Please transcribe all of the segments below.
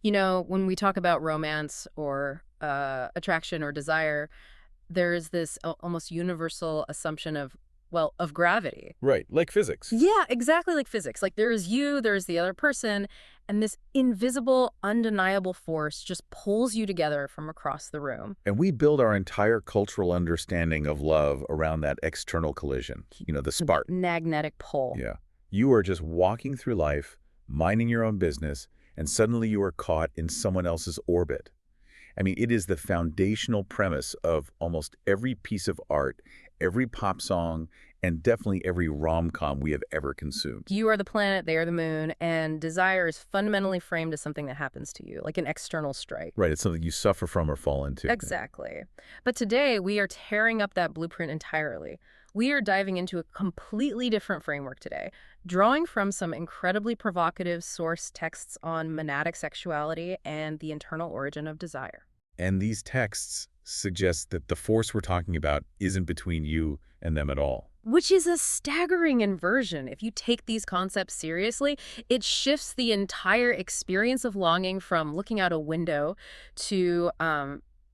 You know, when we talk about romance or attraction or desire, there's this almost universal assumption of, well, of gravity. Right, like physics. Yeah, exactly like physics. Like there is you, there's the other person, and this invisible, undeniable force just pulls you together from across the room. And we build our entire cultural understanding of love around that external collision, the The spark. magnetic pull. Yeah. You are just walking through life, minding your own business, and suddenly you are caught in someone else's orbit. I mean, it is the foundational premise of almost every piece of art, every pop song, and definitely every rom-com we have ever consumed. You are the planet, they are the moon, and desire is fundamentally framed as something that happens to you, like an external strike. Right, it's something you suffer from or fall into. Exactly. But today, we are tearing up that blueprint entirely. We are diving into a completely different framework today, drawing from some incredibly provocative source texts on monadic sexuality and the internal origin of desire. And these texts suggest that the force we're talking about isn't between you and them at all. Which is a staggering inversion. If you take these concepts seriously, it shifts the entire experience of longing from looking out a window to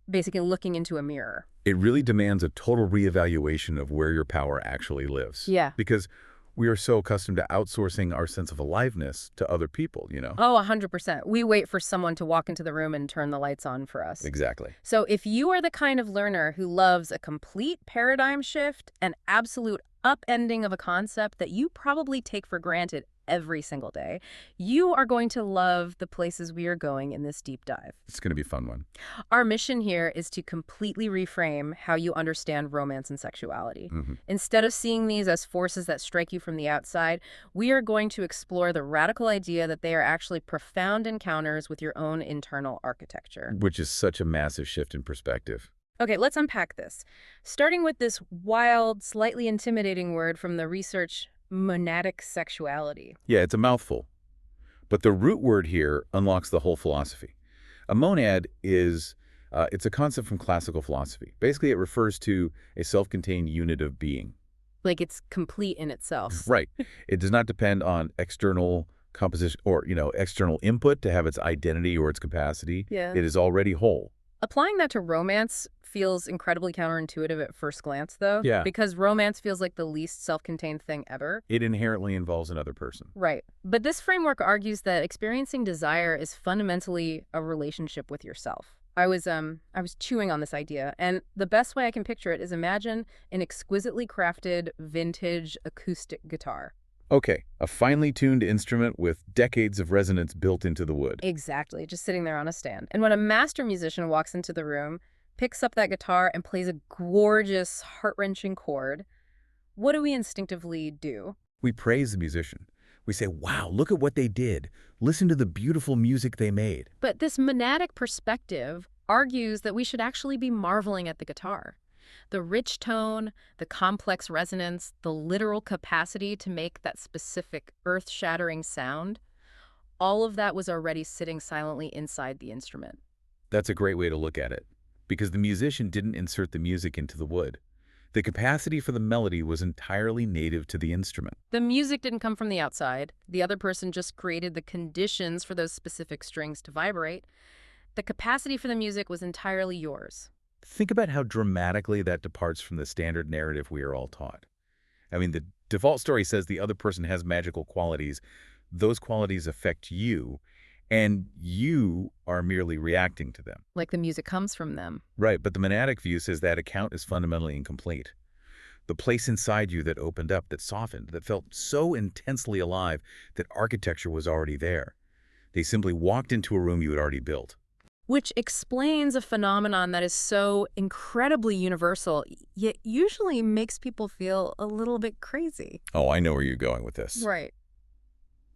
basically looking into a mirror. It really demands a total reevaluation of where your power actually lives. Yeah. Because we are so accustomed to outsourcing our sense of aliveness to other people. Oh, 100%. We wait for someone to walk into the room and turn the lights on for us. Exactly. So if you are the kind of learner who loves a complete paradigm shift, an absolute upending of a concept that you probably take for granted every single day, you are going to love the places we are going in this deep dive. It's going to be a fun one. Our mission here is to completely reframe how you understand romance and sexuality. Instead of seeing these as forces that strike you from the outside, we are going to explore the radical idea that they are actually profound encounters with your own internal architecture. Which is such a massive shift in perspective. Okay, let's unpack this. Starting with this wild, slightly intimidating word from the research, monadic sexuality. Yeah, it's a mouthful. But the root word here unlocks the whole philosophy. A monad it's a concept from classical philosophy. Basically, it refers to a self-contained unit of being. Like it's complete in itself. Right. It does not depend on external composition or, external input to have its identity or its capacity. Yeah. It is already whole. Applying that to romance feels incredibly counterintuitive at first glance, though. Yeah. Because romance feels like the least self-contained thing ever. It inherently involves another person. Right. But this framework argues that experiencing desire is fundamentally a relationship with yourself. I was chewing on this idea, and the best way I can picture it is imagine an exquisitely crafted vintage acoustic guitar. Okay, a finely tuned instrument with decades of resonance built into the wood. Exactly, just sitting there on a stand. And when a master musician walks into the room, picks up that guitar and plays a gorgeous, heart-wrenching chord, what do we instinctively do? We praise the musician. We say, wow, look at what they did. Listen to the beautiful music they made. But this monadic perspective argues that we should actually be marveling at the guitar. The rich tone, the complex resonance, the literal capacity to make that specific earth-shattering sound, all of that was already sitting silently inside the instrument. That's a great way to look at it, because the musician didn't insert the music into the wood. The capacity for the melody was entirely native to the instrument. The music didn't come from the outside. The other person just created the conditions for those specific strings to vibrate. The capacity for the music was entirely yours. Think about how dramatically that departs from the standard narrative we are all taught. I mean, the default story says the other person has magical qualities. Those qualities affect you, and you are merely reacting to them. Like the music comes from them. Right, but the monadic view says that account is fundamentally incomplete. The place inside you that opened up, that softened, that felt so intensely alive that architecture was already there. They simply walked into a room you had already built. Which explains a phenomenon that is so incredibly universal, yet usually makes people feel a little bit crazy. Oh, I know where you're going with this. Right.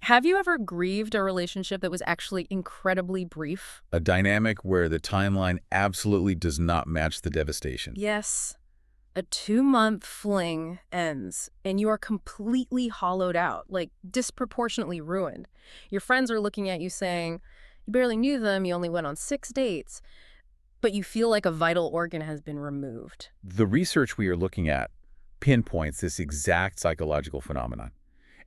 Have you ever grieved a relationship that was actually incredibly brief? A dynamic where the timeline absolutely does not match the devastation. Yes. A 2-month fling ends, and you are completely hollowed out, like disproportionately ruined. Your friends are looking at you saying, you barely knew them, you only went on 6 dates, but you feel like a vital organ has been removed. The research we are looking at pinpoints this exact psychological phenomenon,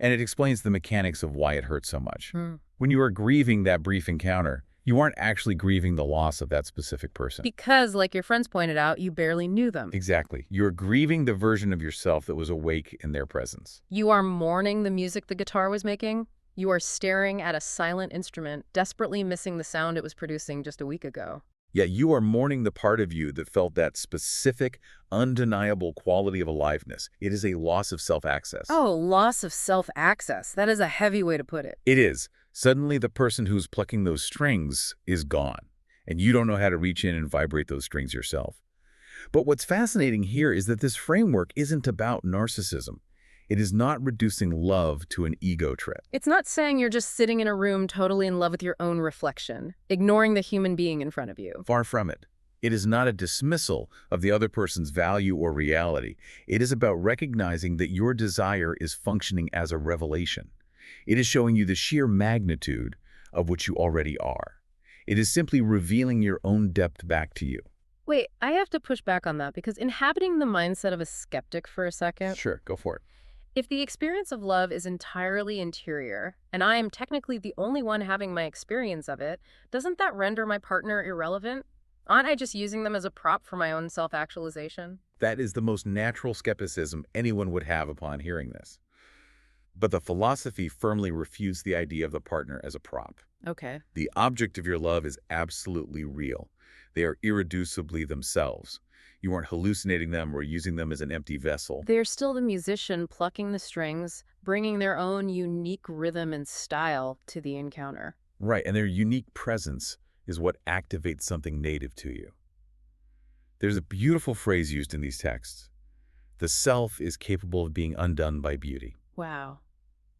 and it explains the mechanics of why it hurts so much. When you are grieving that brief encounter, You aren't actually grieving the loss of that specific person. Because, like your friends pointed out, you barely knew them. Exactly. You're grieving the version of yourself that was awake in their presence. You are mourning the music the guitar was making. You are staring at a silent instrument, desperately missing the sound it was producing just a week ago. Yet you are mourning the part of you that felt that specific, undeniable quality of aliveness. It is a loss of self-access. Oh, loss of self-access. That is a heavy way to put it. It is. Suddenly the person who's plucking those strings is gone, and you don't know how to reach in and vibrate those strings yourself. But what's fascinating here is that this framework isn't about narcissism. It is not reducing love to an ego trip. It's not saying you're just sitting in a room totally in love with your own reflection, ignoring the human being in front of you. Far from it. It is not a dismissal of the other person's value or reality. It is about recognizing that your desire is functioning as a revelation. It is showing you the sheer magnitude of what you already are. It is simply revealing your own depth back to you. Wait, I have to push back on that because inhabiting the mindset of a skeptic for a second, Sure, go for it. if the experience of love is entirely interior, and I am technically the only one having my experience of it, doesn't that render my partner irrelevant? Aren't I just using them as a prop for my own self-actualization? That is the most natural skepticism anyone would have upon hearing this. But the philosophy firmly refutes the idea of the partner as a prop. Okay. The object of your love is absolutely real. They are irreducibly themselves. You aren't hallucinating them or using them as an empty vessel. They're still the musician plucking the strings, bringing their own unique rhythm and style to the encounter. Right, and their unique presence is what activates something native to you. There's a beautiful phrase used in these texts. The self is capable of being undone by beauty. Wow.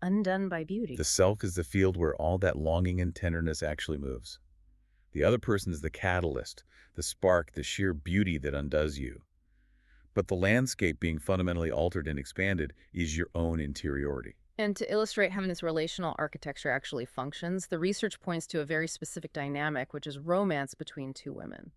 Undone by beauty. The self is the field where all that longing and tenderness actually moves. The other person is the catalyst, the spark, the sheer beauty that undoes you. But the landscape being fundamentally altered and expanded is your own interiority. And to illustrate how this relational architecture actually functions, the research points to a very specific dynamic, which is romance between two women.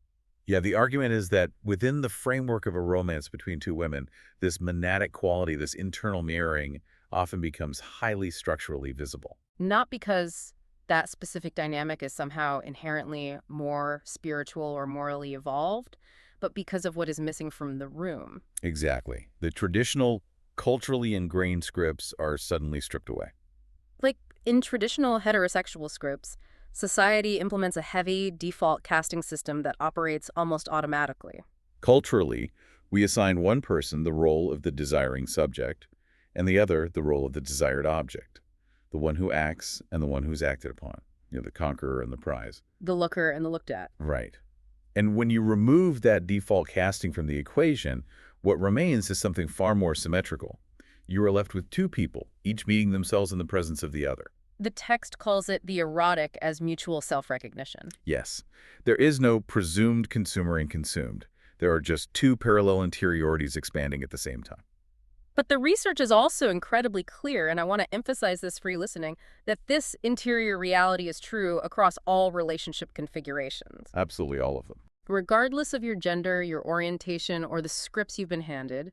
Yeah, the argument is that within the framework of a romance between two women, this monadic quality, this internal mirroring, often becomes highly structurally visible. Not because that specific dynamic is somehow inherently more spiritual or morally evolved, but because of what is missing from the room. Exactly. The traditional, culturally ingrained scripts are suddenly stripped away. Like in traditional heterosexual scripts, society implements a heavy default casting system that operates almost automatically. Culturally, we assign one person the role of the desiring subject, and the other the role of the desired object, the one who acts and the one who's acted upon, the conqueror and the prize. The looker and the looked at. Right. And when you remove that default casting from the equation, what remains is something far more symmetrical. You are left with two people, each meeting themselves in the presence of the other. The text calls it the erotic as mutual self-recognition. Yes. There is no presumed consumer and consumed. There are just two parallel interiorities expanding at the same time. But the research is also incredibly clear, and I want to emphasize this for you listening, that this interior reality is true across all relationship configurations. Absolutely all of them. Regardless of your gender, your orientation, or the scripts you've been handed,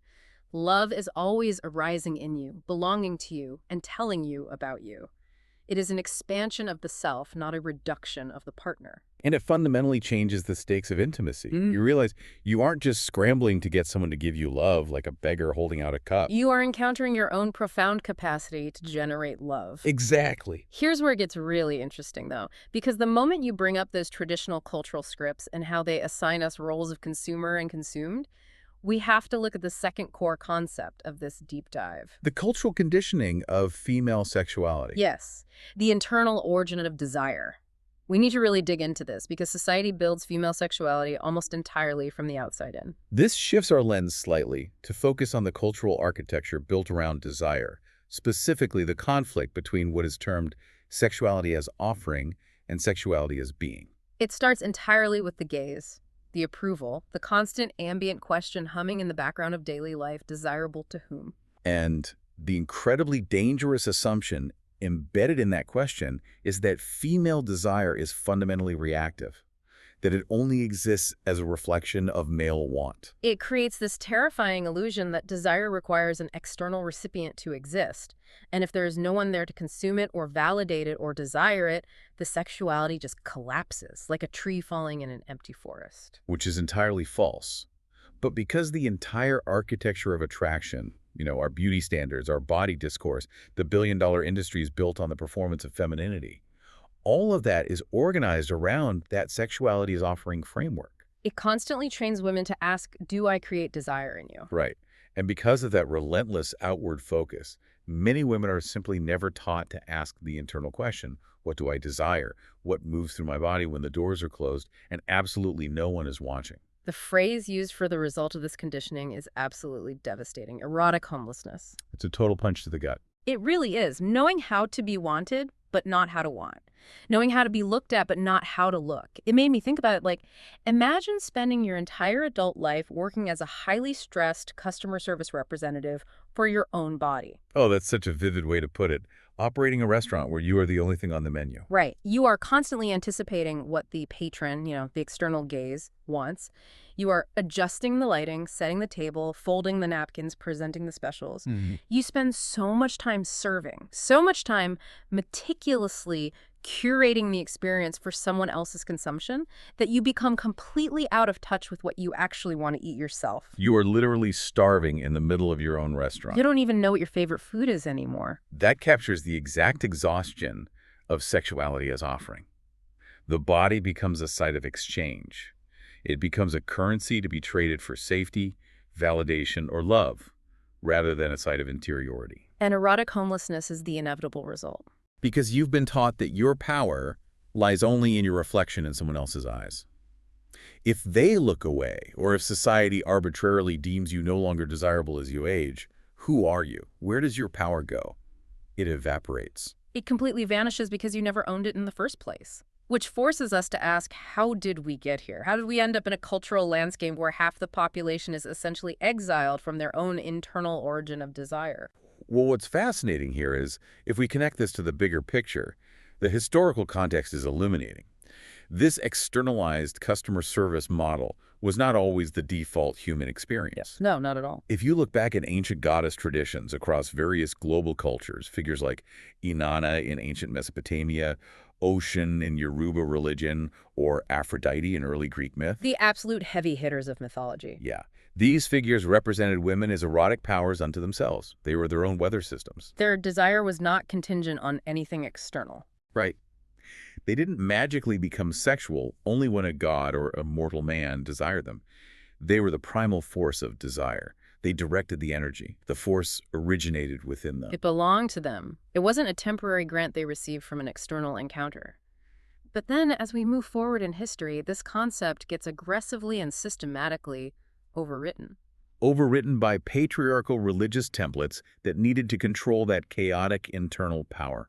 love is always arising in you, belonging to you, and telling you about you. It is an expansion of the self, not a reduction of the partner. And it fundamentally changes the stakes of intimacy. You realize you aren't just scrambling to get someone to give you love like a beggar holding out a cup. You are encountering your own profound capacity to generate love. Exactly. Here's where it gets really interesting, though, because the moment you bring up those traditional cultural scripts and how they assign us roles of consumer and consumed, we have to look at the second core concept of this deep dive. The cultural conditioning of female sexuality. Yes, the internal origin of desire. We need to really dig into this because society builds female sexuality almost entirely from the outside in. This shifts our lens slightly to focus on the cultural architecture built around desire, specifically the conflict between what is termed sexuality as offering and sexuality as being. It starts entirely with the gaze, the approval, the constant ambient question humming in the background of daily life, desirable to whom? And the incredibly dangerous assumption embedded in that question is that female desire is fundamentally reactive. that it only exists as a reflection of male want. It creates this terrifying illusion that desire requires an external recipient to exist. And if there is no one there to consume it or validate it or desire it, the sexuality just collapses like a tree falling in an empty forest. Which is entirely false. But because the entire architecture of attraction, our beauty standards, our body discourse, the billion-dollar industry is built on the performance of femininity, all of that is organized around that sexuality is offering framework. It constantly trains women to ask, do I create desire in you? Right. And because of that relentless outward focus, many women are simply never taught to ask the internal question, what do I desire? What moves through my body when the doors are closed and absolutely no one is watching? The phrase used for the result of this conditioning is absolutely devastating. Erotic homelessness. It's a total punch to the gut. It really is. Knowing how to be wanted, but not how to want. Knowing how to be looked at, but not how to look. It made me think about it like, imagine spending your entire adult life working as a highly stressed customer service representative for your own body. Oh, that's such a vivid way to put it. Operating a restaurant where you are the only thing on the menu. Right. You are constantly anticipating what the patron, the external gaze, wants. You are adjusting the lighting, setting the table, folding the napkins, presenting the specials. You spend so much time serving, so much time meticulously curating the experience for someone else's consumption that you become completely out of touch with what you actually want to eat yourself. You are literally starving in the middle of your own restaurant. You don't even know what your favorite food is anymore. That captures the exact exhaustion of sexuality as offering. The body becomes a site of exchange. It becomes a currency to be traded for safety, validation, or love, rather than a site of interiority. And erotic homelessness is the inevitable result. Because you've been taught that your power lies only in your reflection in someone else's eyes. If they look away, or if society arbitrarily deems you no longer desirable as you age, who are you? Where does your power go? It evaporates. It completely vanishes because you never owned it in the first place. Which forces us to ask, how did we get here? How did we end up in a cultural landscape where half the population is essentially exiled from their own internal origin of desire? Well, what's fascinating here is, if we connect this to the bigger picture, the historical context is illuminating. This externalized customer service model was not always the default human experience. No, not at all. If you look back at ancient goddess traditions across various global cultures, figures like Inanna in ancient Mesopotamia, Ocean in Yoruba religion, or Aphrodite in early Greek myth. The absolute heavy hitters of mythology. Yeah. These figures represented women as erotic powers unto themselves. They were their own weather systems. Their desire was not contingent on anything external. Right. They didn't magically become sexual only when a god or a mortal man desired them. They were the primal force of desire. They directed the energy. The force originated within them. It belonged to them. It wasn't a temporary grant they received from an external encounter. But then, as we move forward in history, this concept gets aggressively and systematically overwritten. Overwritten by patriarchal religious templates that needed to control that chaotic internal power.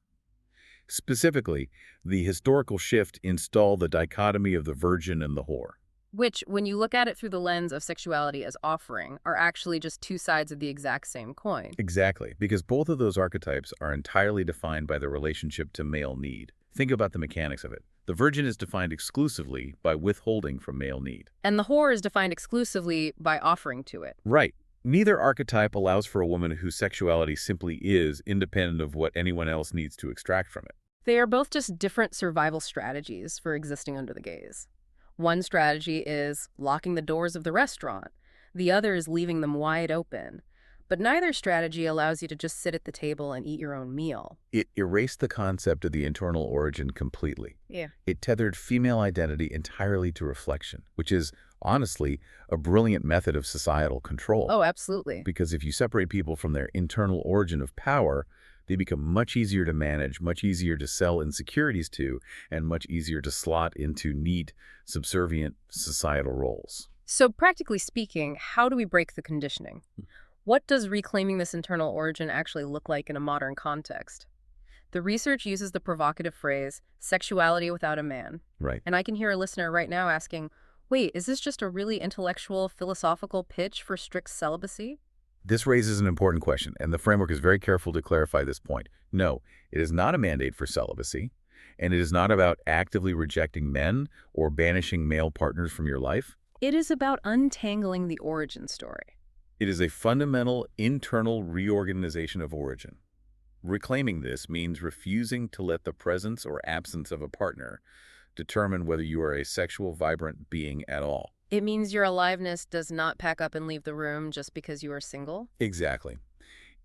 Specifically, the historical shift installed the dichotomy of the virgin and the whore. Which, when you look at it through the lens of sexuality as offering, are actually just two sides of the exact same coin. Exactly, because both of those archetypes are entirely defined by the relationship to male need. Think about the mechanics of it. The virgin is defined exclusively by withholding from male need. And the whore is defined exclusively by offering to it. Right. Neither archetype allows for a woman whose sexuality simply is independent of what anyone else needs to extract from it. They are both just different survival strategies for existing under the gaze. One strategy is locking the doors of the restaurant. The other is leaving them wide open. But neither strategy allows you to just sit at the table and eat your own meal. It erased the concept of the internal origin completely. Yeah. It tethered female identity entirely to reflection, which is, honestly, a brilliant method of societal control. Oh, absolutely. Because if you separate people from their internal origin of power, they become much easier to manage, much easier to sell insecurities to, and much easier to slot into neat, subservient societal roles. So practically speaking, how do we break the conditioning? What does reclaiming this internal origin actually look like in a modern context? The research uses the provocative phrase, sexuality without a man. Right. And I can hear a listener right now asking, wait, is this just a really intellectual, philosophical pitch for strict celibacy? This raises an important question, and the framework is very careful to clarify this point. No, it is not a mandate for celibacy. And it is not about actively rejecting men or banishing male partners from your life. It is about untangling the origin story. It is a fundamental internal reorganization of origin. Reclaiming this means refusing to let the presence or absence of a partner determine whether you are a sexual, vibrant being at all. It means your aliveness does not pack up and leave the room just because you are single. Exactly.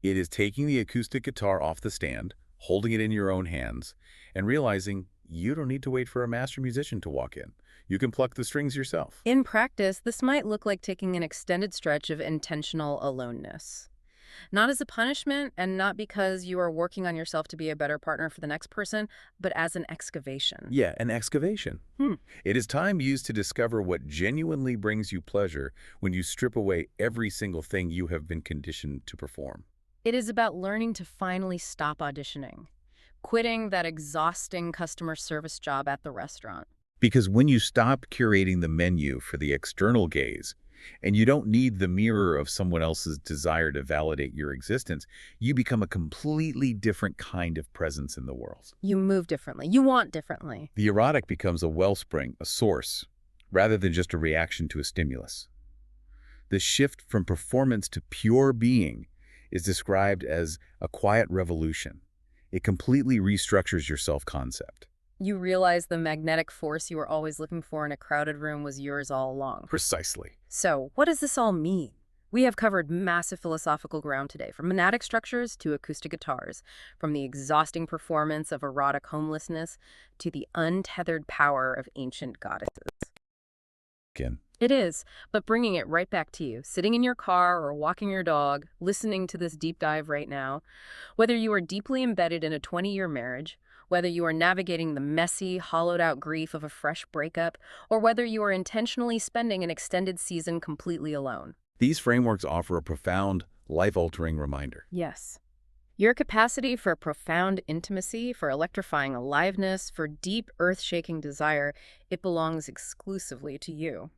It is taking the acoustic guitar off the stand, holding it in your own hands, and realizing you don't need to wait for a master musician to walk in. You can pluck the strings yourself. In practice, this might look like taking an extended stretch of intentional aloneness. Not as a punishment and not because you are working on yourself to be a better partner for the next person, but as an excavation. Yeah, an excavation. Hmm. It is time used to discover what genuinely brings you pleasure when you strip away every single thing you have been conditioned to perform. It is about learning to finally stop auditioning, quitting that exhausting customer service job at the restaurant. Because when you stop curating the menu for the external gaze, and you don't need the mirror of someone else's desire to validate your existence, you become a completely different kind of presence in the world. You move differently. You want differently. The erotic becomes a wellspring, a source, rather than just a reaction to a stimulus. The shift from performance to pure being is described as a quiet revolution. It completely restructures your self-concept. You realize the magnetic force you were always looking for in a crowded room was yours all along. Precisely. So, what does this all mean? We have covered massive philosophical ground today, from monadic structures to acoustic guitars, from the exhausting performance of erotic homelessness to the untethered power of ancient goddesses. Again. It is, but bringing it right back to you, sitting in your car or walking your dog, listening to this deep dive right now, whether you are deeply embedded in a 20-year marriage, whether you are navigating the messy, hollowed-out grief of a fresh breakup, or whether you are intentionally spending an extended season completely alone. These frameworks offer a profound, life-altering reminder. Yes. Your capacity for profound intimacy, for electrifying aliveness, for deep, earth-shaking desire, it belongs exclusively to you.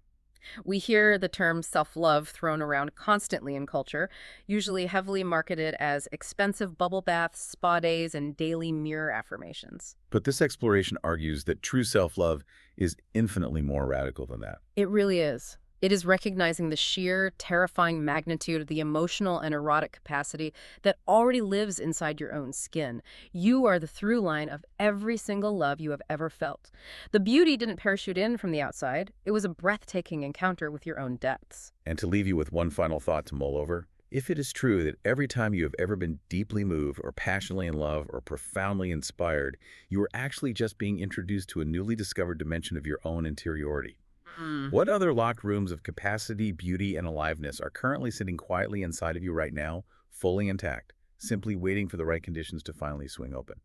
We hear the term self-love thrown around constantly in culture, usually heavily marketed as expensive bubble baths, spa days, and daily mirror affirmations. But this exploration argues that true self-love is infinitely more radical than that. It really is. It is recognizing the sheer, terrifying magnitude of the emotional and erotic capacity that already lives inside your own skin. You are the through line of every single love you have ever felt. The beauty didn't parachute in from the outside. It was a breathtaking encounter with your own depths. And to leave you with one final thought to mull over, if it is true that every time you have ever been deeply moved or passionately in love or profoundly inspired, you are actually just being introduced to a newly discovered dimension of your own interiority. What other locked rooms of capacity, beauty, and aliveness are currently sitting quietly inside of you right now, fully intact, simply waiting for the right conditions to finally swing open?